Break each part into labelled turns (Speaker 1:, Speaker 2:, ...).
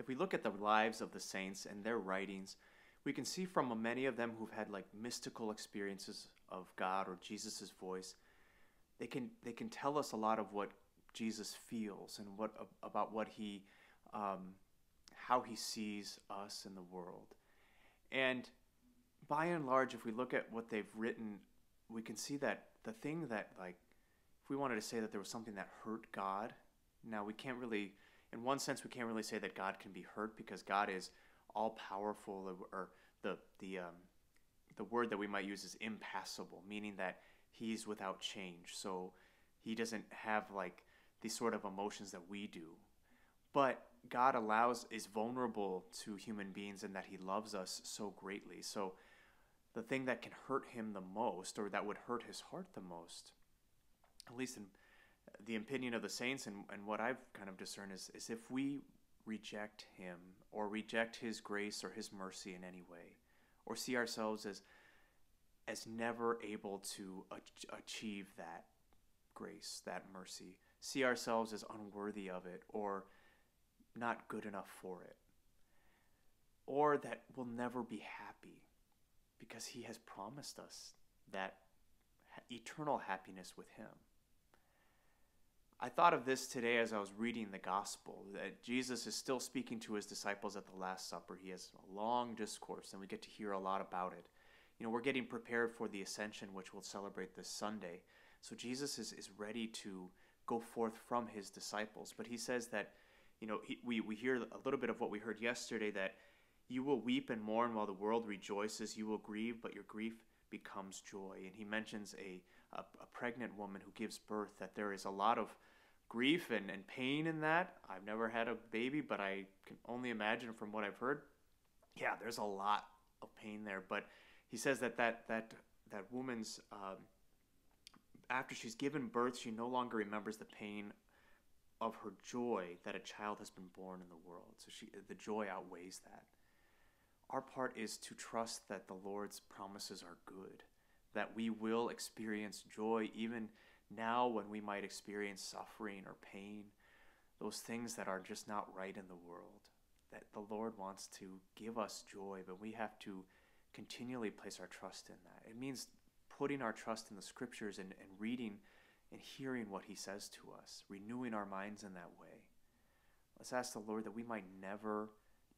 Speaker 1: if we look at the lives of the saints and their writings, we can see from many of them who've had like mystical experiences of God or Jesus's voice, they can tell us a lot of what Jesus feels and what about what he how he sees us in the world. And by and large, if we look at what they've written, we can see that the thing that, like, if we wanted to say that there was something that hurt God, now we can't really, in one sense, we can't really say that God can be hurt because God is all powerful, or the word that we might use is impassible, meaning that he's without change. So he doesn't have like these sort of emotions that we do. But God is vulnerable to human beings in that he loves us so greatly. So the thing that can hurt him the most, or that would hurt his heart the most, at least in the opinion of the saints and what I've kind of discerned, is if we reject him or reject his grace or his mercy in any way, or see ourselves as never able to achieve that grace, that mercy, see ourselves as unworthy of it or not good enough for it, or that we'll never be happy because he has promised us that eternal happiness with him. I thought of this today as I was reading the gospel, that Jesus is still speaking to his disciples at the Last Supper. He has a long discourse, and we get to hear a lot about it. You know, we're getting prepared for the Ascension, which we'll celebrate this Sunday. So Jesus is ready to go forth from his disciples. But he says that, you know, we hear a little bit of what we heard yesterday, that you will weep and mourn while the world rejoices. You will grieve, but your grief becomes joy. And he mentions a pregnant woman who gives birth, that there is a lot of grief and pain in that. I've never had a baby, but I can only imagine from what I've heard. Yeah, there's a lot of pain there. But he says that woman's, after she's given birth, she no longer remembers the pain of her joy that a child has been born in the world. So the joy outweighs that. Our part is to trust that the Lord's promises are good, that we will experience joy even now when we might experience suffering or pain, those things that are just not right in the world, that the Lord wants to give us joy, but we have to continually place our trust in that. It means putting our trust in the scriptures and reading and hearing what he says to us, renewing our minds in that way. Let's ask the Lord that we might never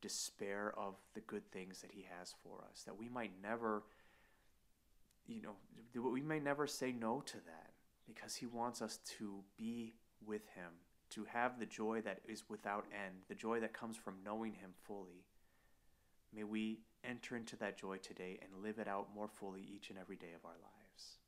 Speaker 1: despair of the good things that he has for us, that we might never, we may never say no to that, because he wants us to be with him, to have the joy that is without end, the joy that comes from knowing him fully. May we enter into that joy today and live it out more fully each and every day of our lives.